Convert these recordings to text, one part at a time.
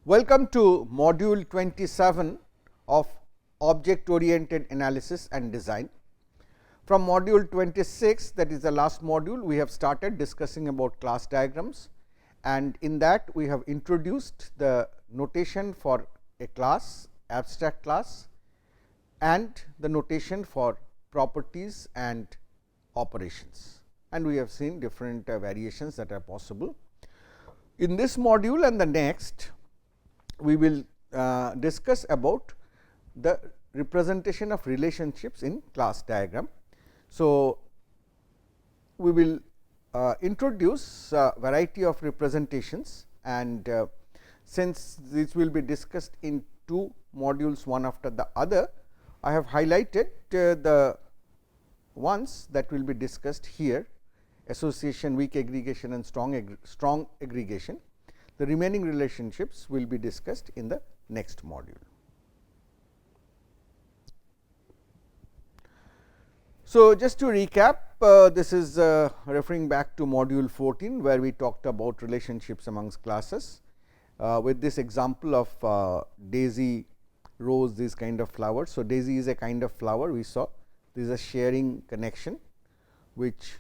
Welcome to module 27 of object oriented analysis and design. From module 26, that is the last module, we have started discussing about class diagrams, and in that we have introduced the notation for a class, abstract class, and the notation for properties and operations, and we have seen different variations that are possible. In this module and the next, we will discuss about the representation of relationships in class diagram. So, we will introduce a variety of representations, and since this will be discussed in two modules one after the other, I have highlighted the ones that will be discussed here: association, weak aggregation and strong aggregation. The remaining relationships will be discussed in the next module. So, just to recap, this is referring back to module 14, where we talked about relationships amongst classes with this example of daisy, rose, these kind of flowers. So, daisy is a kind of flower. We saw this is a sharing connection which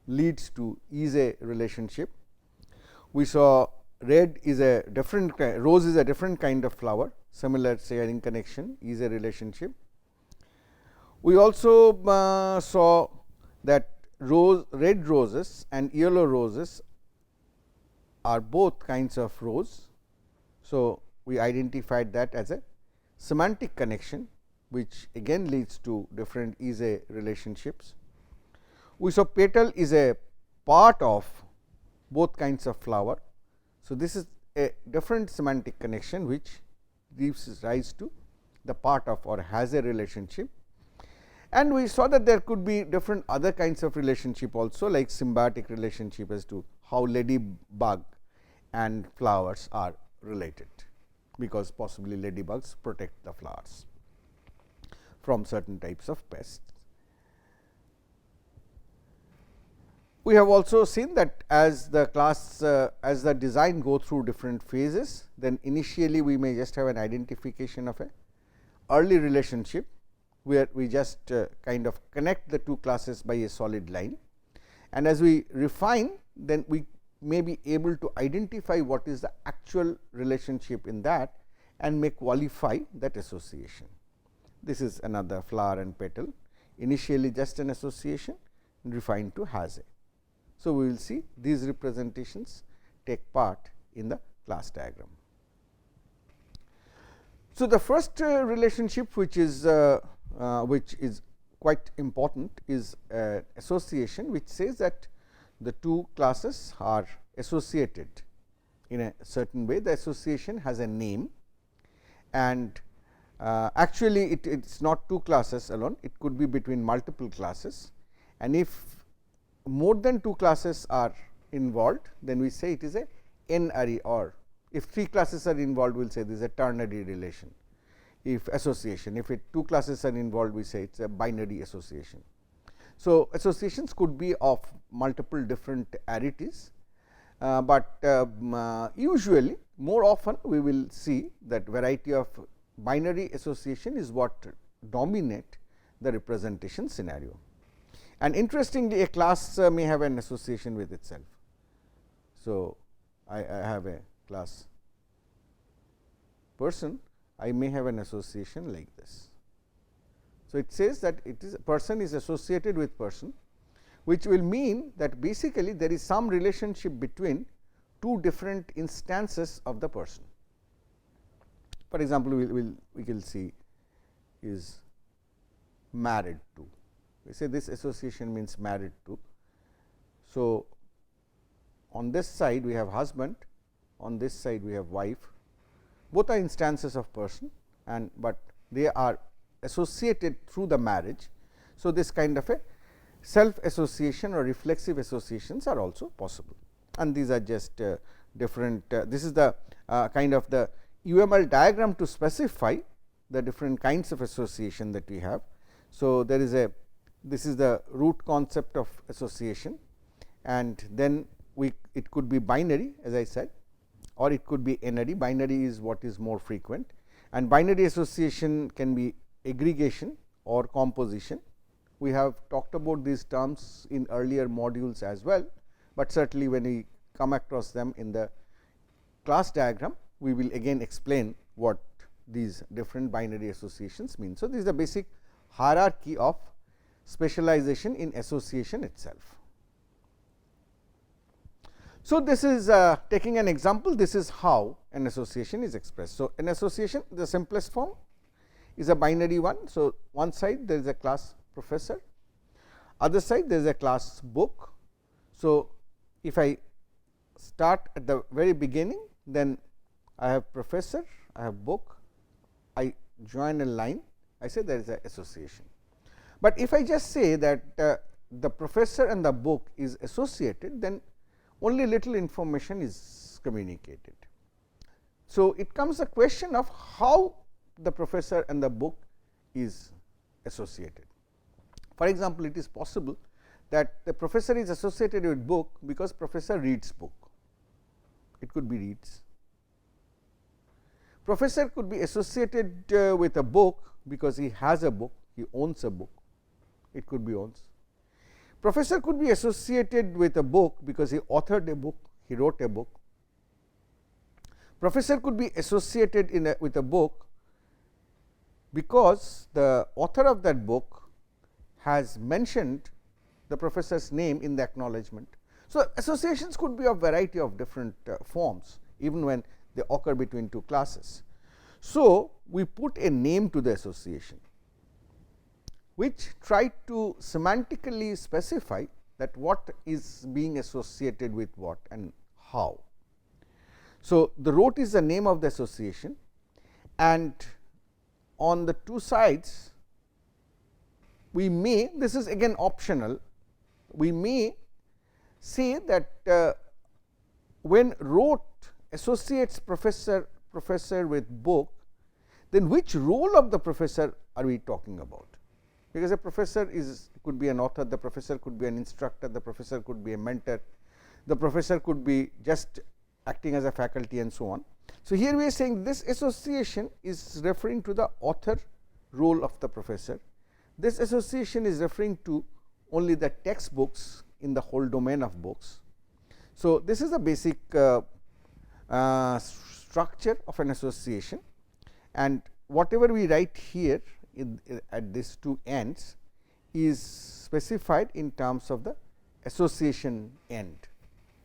leads to is a relationship. We saw red is a different rose is a different kind of flower, similar sharing connection is a relationship. We also saw that red roses and yellow roses are both kinds of rose. So, we identified that as a semantic connection, which again leads to different is a relationships. We saw petal is a part of both kinds of flower. So, this is a different semantic connection which gives rise to the part of or has a relationship. And we saw that there could be different other kinds of relationship also, like symbiotic relationship as to how ladybug and flowers are related, because possibly ladybugs protect the flowers from certain types of pests. We have also seen that as the class as the design go through different phases, then initially we may just have an identification of a early relationship, where we just kind of connect the two classes by a solid line, and as we refine, then we may be able to identify what is the actual relationship in that and may qualify that association. This is another flower and petal, initially just an association, refined to has a. So, we will see these representations take part in the class diagram. So, the first relationship which is quite important is association, which says that the two classes are associated in a certain way. The association has a name, and actually it is not two classes alone, it could be between multiple classes, and if more than two classes are involved, then we say it is a N-ary, or if three classes are involved, we will say this is a ternary relation. If association, if two classes are involved, we say it is a binary association. So, associations could be of multiple different arities, but usually more often we will see that variety of binary association is what dominate the representation scenario. And interestingly, a class may have an association with itself. So, I have a class person, I may have an association like this. So, it says that it is person is associated with person, which will mean that basically there is some relationship between two different instances of the person. For example, we will see is married to. We say this association means married to. So, on this side we have husband, on this side we have wife, both are instances of person, and but they are associated through the marriage. So, this kind of a self association or reflexive associations are also possible, and these are just different this is the kind of the UML diagram to specify the different kinds of association that we have. So, there is a this is the root concept of association, and then it could be binary, as I said, or it could be N-ary. Binary is what is more frequent, and binary association can be aggregation or composition. We have talked about these terms in earlier modules as well, but certainly when we come across them in the class diagram, we will again explain what these different binary associations mean. So, this is the basic hierarchy of specialization in association itself. So, this is taking an example, this is how an association is expressed. So, an association, the simplest form is a binary one. So, one side there is a class professor, other side there is a class book. So, if I start at the very beginning, then I have professor, I have book, I join a line, I say there is an association. But if I just say that the professor and the book is associated, then only little information is communicated. So, it comes a question of how the professor and the book is associated. For example, it is possible that the professor is associated with book because professor reads book, it could be reads. Professor could be associated with a book because he has a book, he owns a book, it could be owns. Professor could be associated with a book because he authored a book, he wrote a book. Professor could be associated with a book because the author of that book has mentioned the professor's name in the acknowledgement. So, associations could be of variety of different forms, even when they occur between two classes. So, we put a name to the association, which try to semantically specify that what is being associated with what and how. So, the root is the name of the association, and on the two sides we may, this is again optional, we may say that when rote associates professor with book, then which role of the professor are we talking about? Because a professor could be an author, the professor could be an instructor, the professor could be a mentor, the professor could be just acting as a faculty and so on. So, here we are saying this association is referring to the author role of the professor. This association is referring to only the textbooks in the whole domain of books. So, this is the basic structure of an association, and whatever we write here at these two ends is specified in terms of the association end,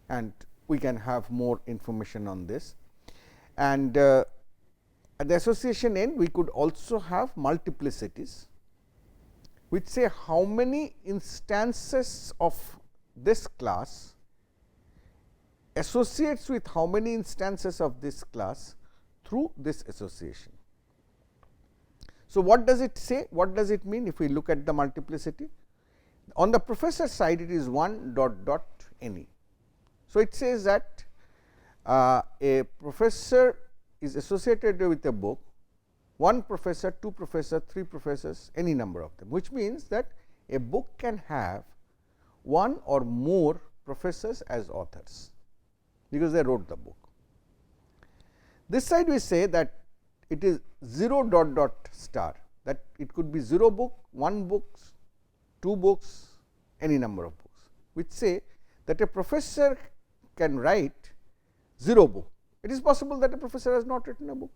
and we can have more information on this. And at the association end, we could also have multiplicities, which say how many instances of this class associates with how many instances of this class through this association. So, what does it say? What does it mean if we look at the multiplicity? On the professor side, it is 1 dot dot any. So, it says that a professor is associated with a book, one professor, two professors, three professors, any number of them, which means that a book can have one or more professors as authors, because they wrote the book. This side we say that it is 0 dot dot star, that it could be 0 book, 1 books, 2 books, any number of books, which say that a professor can write 0 book. It is possible that a professor has not written a book.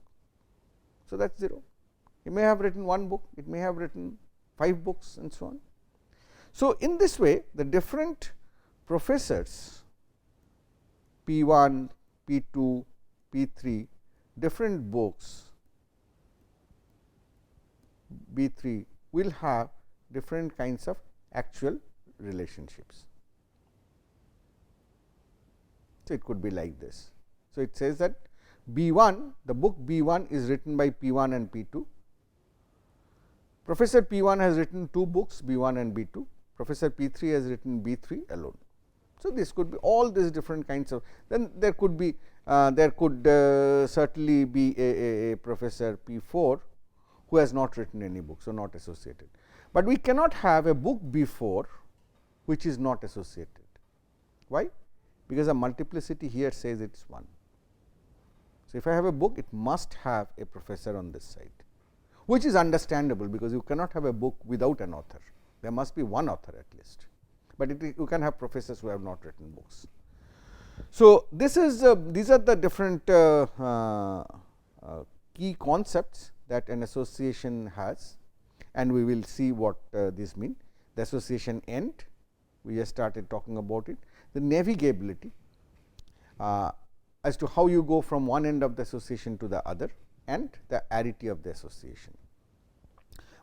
So, that is 0. He may have written 1 book, it may have written 5 books and so on. So, in this way the different professors P1, P2, P3, different books B3 will have different kinds of actual relationships. So, it could be like this. So, it says that B1, the book B1 is written by P1 and P2. Professor P1 has written 2 books B1 and B2. Professor P3 has written B3 alone. So, this could be all these different kinds of, then there could be certainly be a professor P4 who has not written any book. So, not associated, but we cannot have a book B4 which is not associated. Why? Because the multiplicity here says it is 1. So, if I have a book, it must have a professor on this side, which is understandable, because you cannot have a book without an author. There must be one author at least, but you can have professors who have not written books. So, this is these are the different key concepts that an association has, and we will see what these mean. The association end, we just started talking about it. The navigability, as to how you go from one end of the association to the other, and the arity of the association.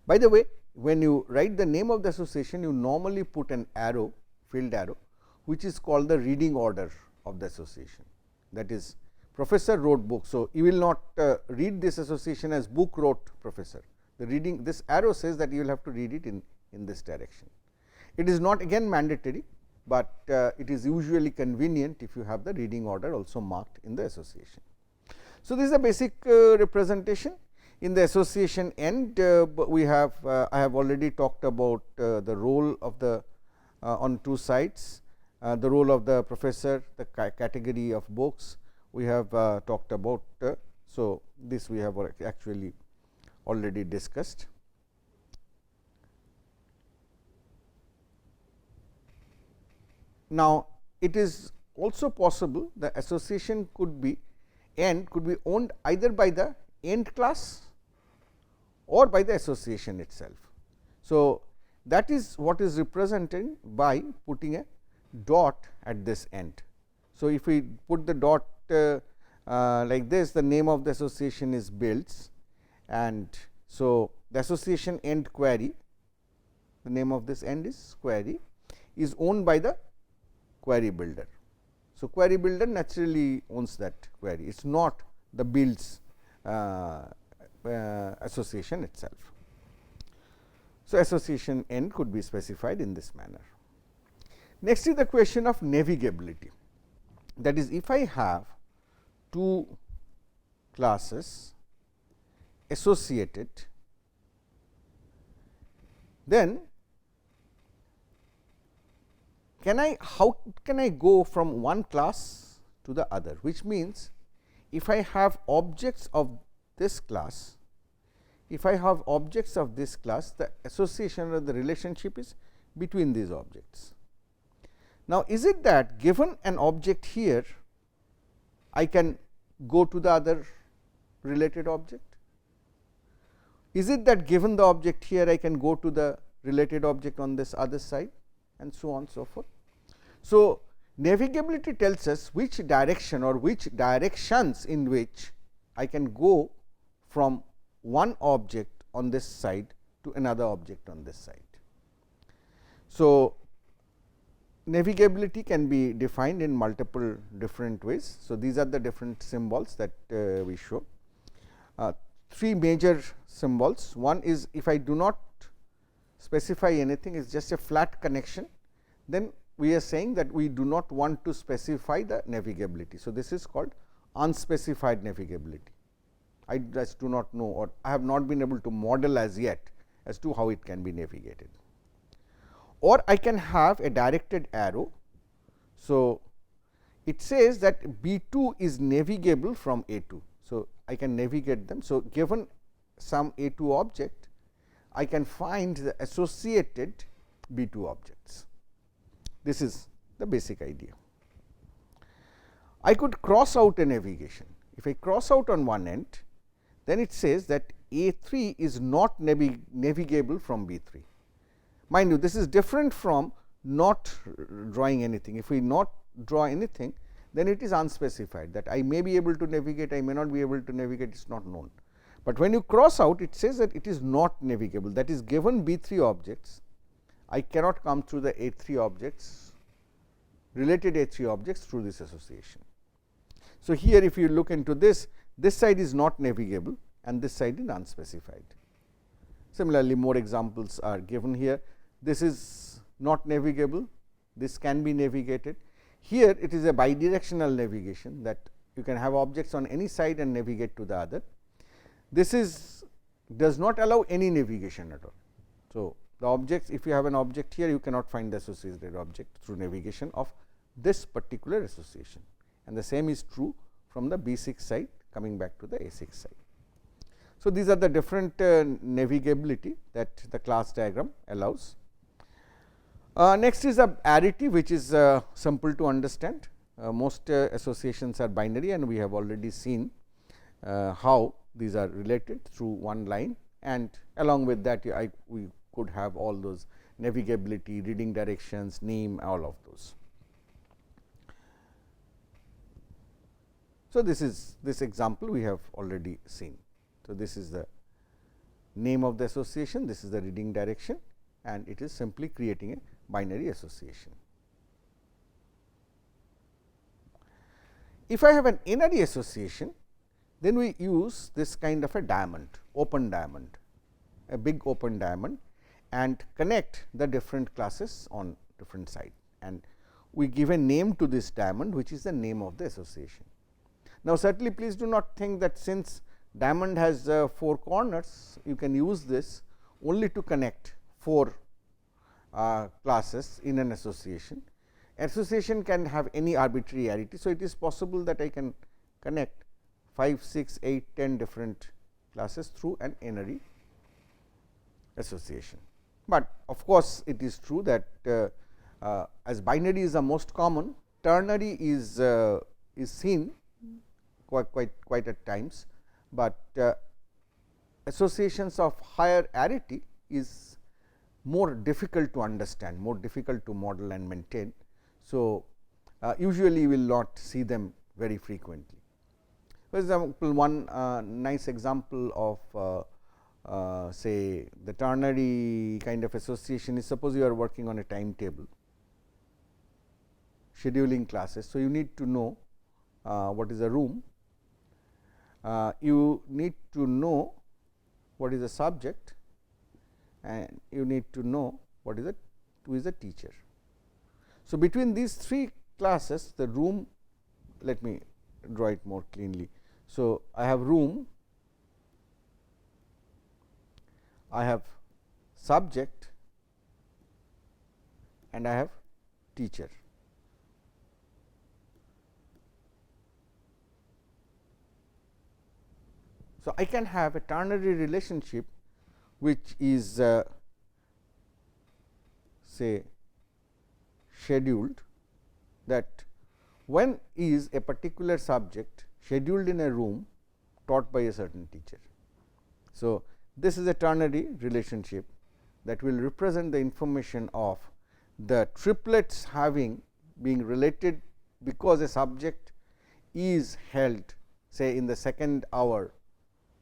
By the way, when you write the name of the association, you normally put an arrow, field arrow, which is called the reading order of the association. That is, professor wrote book. So, you will not read this association as book wrote professor. The reading, this arrow says that you will have to read it in this direction. It is not again mandatory, but it is usually convenient if you have the reading order also marked in the association. So, this is a basic representation. In the association end, we have I have already talked about the role of the on two sides, the role of the professor, the category of books we have talked about. So, this we have actually already discussed. Now, it is also possible the association could be owned either by the end class or by the association itself. So, that is what is represented by putting a dot at this end. So, if we put the dot like this, the name of the association is builds, and so the association end query, the name of this end is query, is owned by the query builder. So, query builder naturally owns that query, it is not the builds association itself. So, association end could be specified in this manner. Next is the question of navigability, that is, if I have two classes associated, then how can I go from one class to the other, which means if I have objects of this class, the association or the relationship is between these objects. Now, is it that given an object here, I can go to the other related object? Is it that given the object here, I can go to the related object on this other side, and so on and so forth? So, navigability tells us which direction or which directions in which I can go from one object on this side to another object on this side. So, navigability can be defined in multiple different ways. So, these are the different symbols that we show. Three major symbols. One is, if I do not specify anything, it is just a flat connection, then we are saying that we do not want to specify the navigability. So, this is called unspecified navigability. I just do not know, or I have not been able to model as yet as to how it can be navigated. Or I can have a directed arrow. So, it says that B 2 is navigable from A 2. So, I can navigate them. So, given some A 2 object, I can find the associated B 2 objects. This is the basic idea. I could cross out a navigation. If I cross out on one end, then it says that A 3 is not navigable from B 3. Mind you, this is different from not drawing anything. If we not draw anything, then it is unspecified, that I may be able to navigate, I may not be able to navigate, it is not known. But when you cross out, it says that it is not navigable, that is, given B 3 objects, I cannot come through the A 3 objects, related A 3 objects through this association. So, here if you look into this side is not navigable and this side is unspecified. Similarly, more examples are given here. This is not navigable, this can be navigated. Here it is a bidirectional navigation, that you can have objects on any side and navigate to the other. This does not allow any navigation at all. So, the objects, if you have an object here, you cannot find the associated object through navigation of this particular association, and the same is true from the B 6 side coming back to the A6 side. So, these are the different navigability that the class diagram allows. Next is a arity, which is simple to understand. Most associations are binary, and we have already seen how these are related through one line, and along with that we could have all those navigability, reading directions, name, all of those. So, this example we have already seen. So, this is the name of the association, this is the reading direction, and it is simply creating a binary association. If I have an N-ary association, then we use this kind of a diamond, open diamond, a big open diamond, and connect the different classes on different side, and we give a name to this diamond, which is the name of the association. Now, certainly please do not think that since diamond has 4 corners, you can use this only to connect 4 classes in an association. Association can have any arbitrary arity. So, it is possible that I can connect 5, 6, 8, 10 different classes through an N-ary association. But of course, it is true that as binary is the most common, ternary is seen quite at times, but associations of higher arity is more difficult to understand, more difficult to model and maintain. So, usually you will not see them very frequently. For example, one nice example of say the ternary kind of association is, suppose you are working on a timetable, scheduling classes. So, you need to know what is a room, you need to know what is a subject, and you need to know what is who is a teacher. So, between these 3 classes, the room, let me draw it more cleanly. So, I have room, I have subject, and I have teacher. So, I can have a ternary relationship which is say scheduled, that when is a particular subject scheduled in a room taught by a certain teacher. So, this is a ternary relationship that will represent the information of the triplets being related, because a subject is held say in the 2nd hour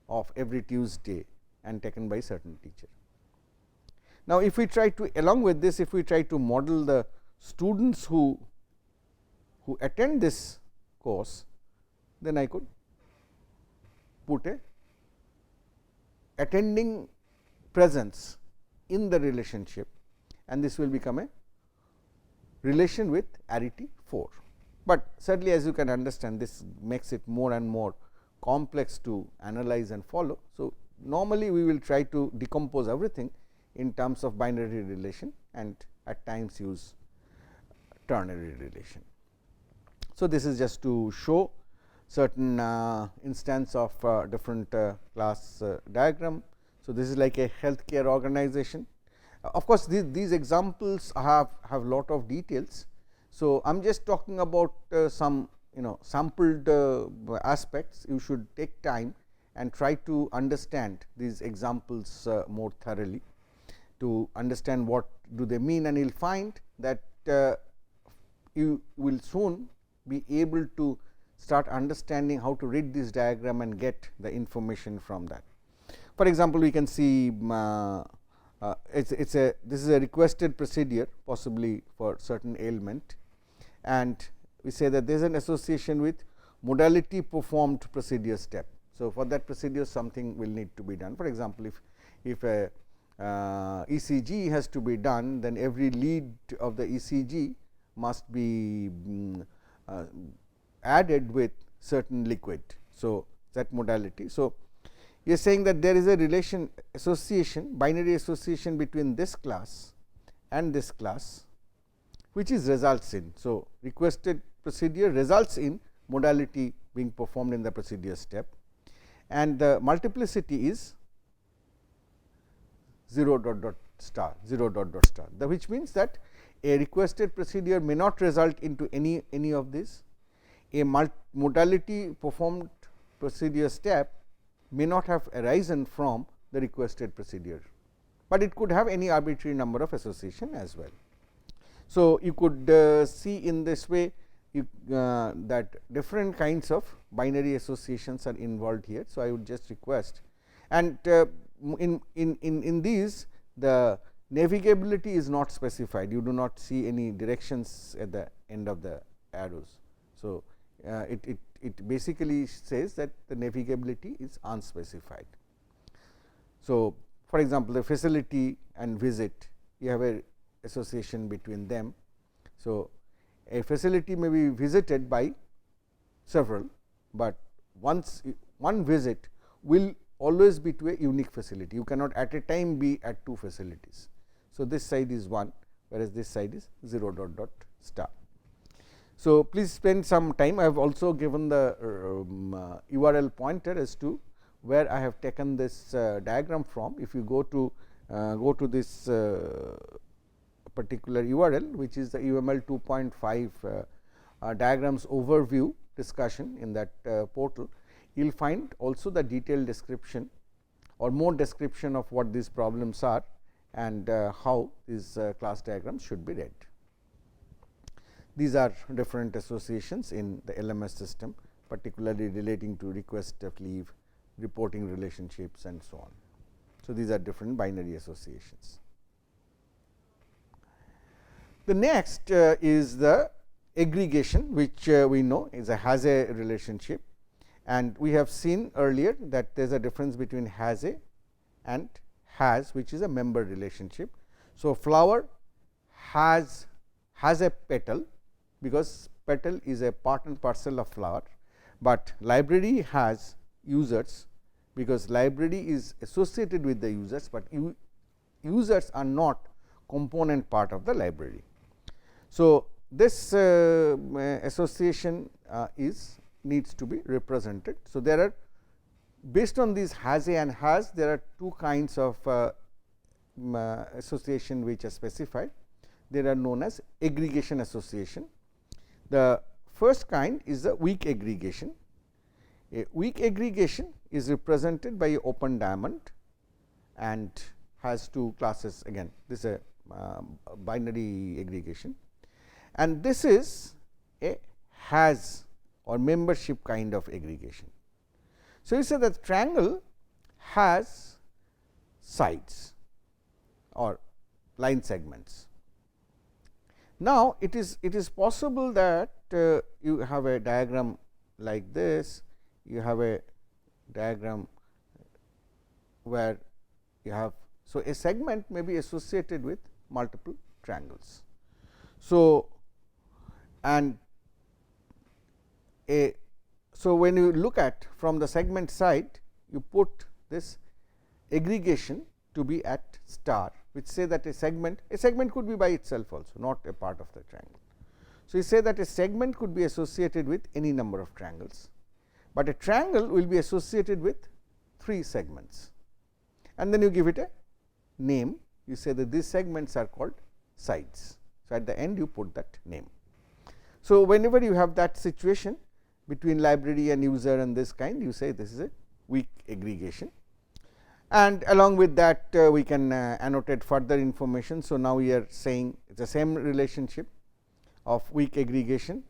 of every Tuesday and taken by certain teacher. Now, if we try to, along with this, if we try to model the students who attend this course, then I could put a attending presence in the relationship, and this will become a relation with arity 4. But certainly, as you can understand, this makes it more and more complex to analyze and follow. So, normally we will try to decompose everything in terms of binary relation, and at times use ternary relation. So, this is just to show certain instance of different class diagram. So, this is like a healthcare organization. Of course, these examples have lot of details. So, I am just talking about some sampled aspects. You should take time and try to understand these examples more thoroughly, to understand what do they mean, and you will find that you will soon be able to start understanding how to read this diagram and get the information from that. For example, we can see this is a requested procedure, possibly for certain ailment, and we say that there is an association with modality performed procedure step. So, for that procedure something will need to be done. For example, if a ECG has to be done, then every lead of the ECG must be added with certain liquid. So, that modality. So, you are saying that there is a relation association, binary association between this class and this class, which is results in. So, requested procedure results in modality being performed in the procedure step, and the multiplicity is 0 dot dot star 0 dot dot star, which means that a requested procedure may not result into any of this. A modality performed procedure step may not have arisen from the requested procedure, but it could have any arbitrary number of association as well. So, you could see in this way that different kinds of binary associations are involved here. So, I would just request, and in these the navigability is not specified, you do not see any directions at the end of the arrows. So, it basically says that the navigability is unspecified. So, for example, the facility and visit, you have a association between them. So, a facility may be visited by several, but one visit will always be to a unique facility. You cannot at a time be at two facilities. So, this side is 1, whereas this side is 0 dot dot star. So, please spend some time. I have also given the URL pointer as to where I have taken this diagram from. If you go to this particular URL, which is the UML 2.5 diagrams overview discussion in that portal, you will find also the detailed description or more description of what these problems are and how these class diagrams should be read. These are different associations in the LMS system, particularly relating to request of leave, reporting relationships and so on. So, these are different binary associations. The next is the aggregation, which we know has a relationship, and we have seen earlier that there is a difference between has a and has, which is a member relationship. So, flower has a petal, because petal is a part and parcel of flower, but library has users, because library is associated with the users, but users are not component part of the library. So, this association needs to be represented. So, there are, based on these has a and has, there are two kinds of association which are specified. They are known as aggregation association. The first kind is the weak aggregation. A weak aggregation is represented by a open diamond and has two classes. Again, this is a binary aggregation, and this is a has or membership kind of aggregation. So, you say that triangle has sides or line segments. Now, it is possible that you have a diagram like this, you have a diagram where you have, so a segment may be associated with multiple triangles. So, and so when you look at from the segment side, you put this aggregation to be at star, which say that a segment could be by itself also, not a part of the triangle. So, you say that a segment could be associated with any number of triangles, but a triangle will be associated with 3 segments, and then you give it a name. You say that these segments are called sides. So, at the end you put that name. So, whenever you have that situation between library and user and this kind, you say this is a weak aggregation, and along with that we can annotate further information. So, now we are saying it is the same relationship of weak aggregation.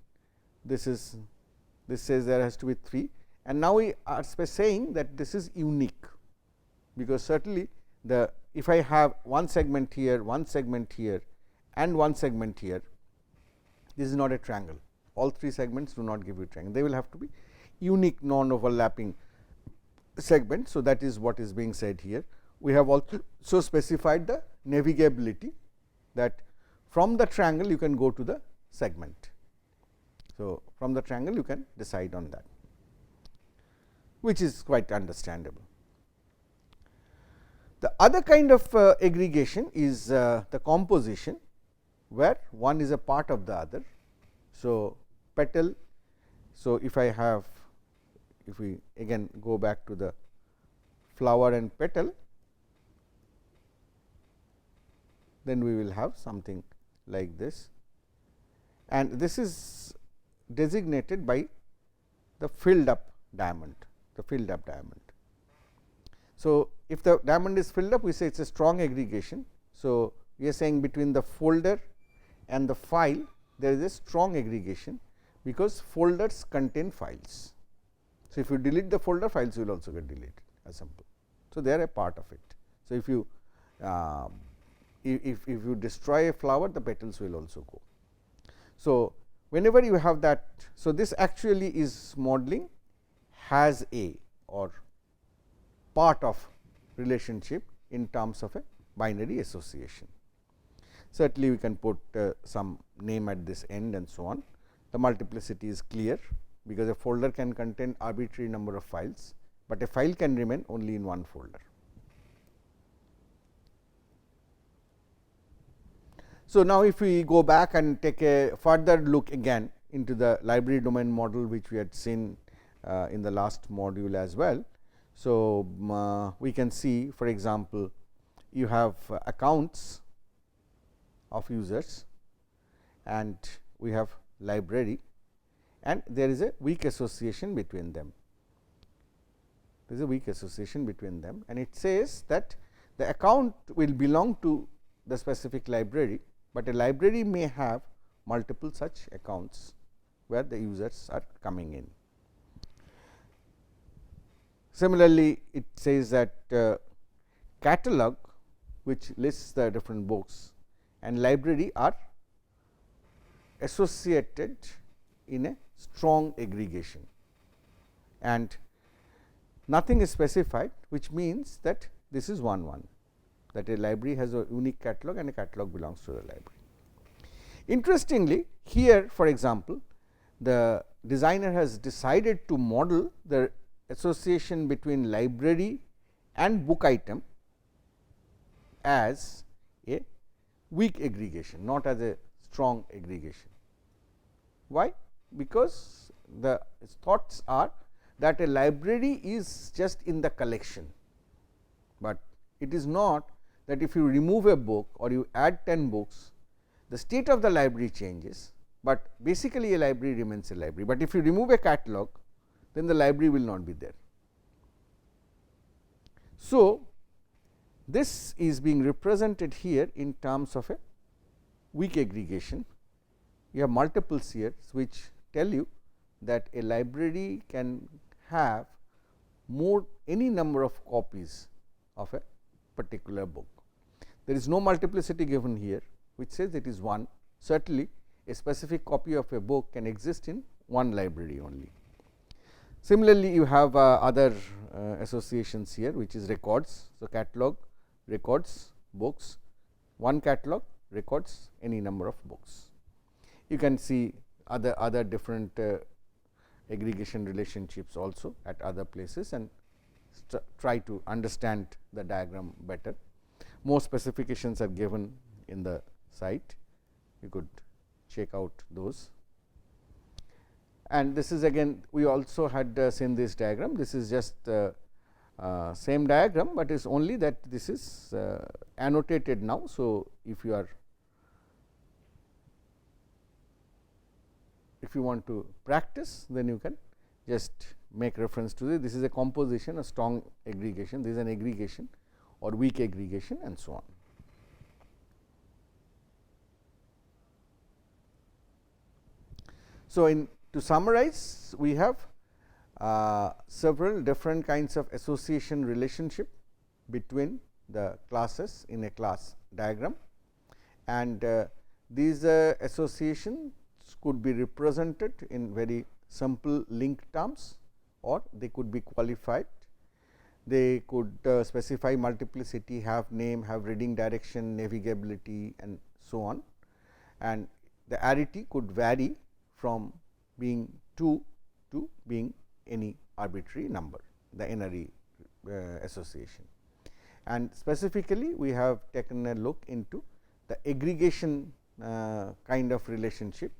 This says there has to be 3, and now we are saying that this is unique, because certainly if I have one segment here, one segment here and one segment here, this is not a triangle. All 3 segments do not give you triangle. They will have to be unique non-overlapping segments. So, that is what is being said here. We have also specified the navigability, that from the triangle you can go to the segment. So, from the triangle you can decide on that, which is quite understandable. The other kind of aggregation is the composition, where one is a part of the other. So, petal. So, if I have if we again go back to the flower and petal, then we will have something like this, and this is designated by the filled up diamond, the filled up diamond. So, if the diamond is filled up, we say it is a strong aggregation. So, we are saying between the folder and the file there is a strong aggregation, because folders contain files. So, if you delete the folder, files will also get deleted as simple. So, they are a part of it. So, if you destroy a flower, the petals will also go. So, whenever you have that, so this actually is modeling has a or part of relationship in terms of a binary association. Certainly, we can put some name at this end and so on. The multiplicity is clear, because a folder can contain arbitrary number of files, but a file can remain only in one folder. So, now if we go back and take a further look again into the library domain model, which we had seen in the last module as well. So, we can see, for example, you have accounts of users and we have library, and there is a weak association between them. There is a weak association between them, and it says that the account will belong to the specific library, but a library may have multiple such accounts where the users are coming in. Similarly, it says that catalog, which lists the different books, and library are associated in a strong aggregation, and nothing is specified, which means that this is 1 that a library has a unique catalog and a catalog belongs to the library. Interestingly, here for example, the designer has decided to model the association between library and book item as a weak aggregation, not as a strong aggregation. Why? Because the thoughts are that a library is just in the collection, but it is not that if you remove a book or you add 10 books, the state of the library changes, but basically a library remains a library. But if you remove a catalog, then the library will not be there. So, this is being represented here in terms of a weak aggregation. You have multiples here, which tell you that a library can have any number of copies of a particular book. There is no multiplicity given here, which says it is 1. Certainly, a specific copy of a book can exist in one library only. Similarly, you have other associations here, which is records. So, catalog records books, one catalog records any number of books. You can see other different aggregation relationships also at other places, and try to understand the diagram better. More specifications are given in the site, you could check out those. And this is again, we also had seen this diagram. This is just same diagram, but is only that this is annotated now. So, if you want to practice, then you can just make reference to this. This is a composition, a strong aggregation, this is an aggregation or weak aggregation, and so on. So, to summarize, we have several different kinds of association relationship between the classes in a class diagram, and these associations could be represented in very simple link terms, or they could be qualified. They could specify multiplicity, have name, have reading direction, navigability, and so on. And the arity could vary from being 2 to being any arbitrary number, the N-ary association. And specifically, we have taken a look into the aggregation kind of relationship,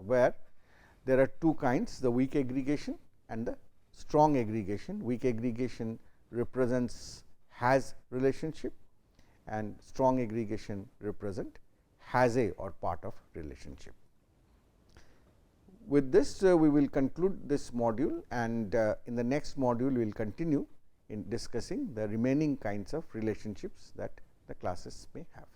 where there are two kinds, the weak aggregation and the strong aggregation. Weak aggregation represents has relationship, and strong aggregation represent has a or part of relationship. With this, we will conclude this module, and in the next module we will continue in discussing the remaining kinds of relationships that the classes may have.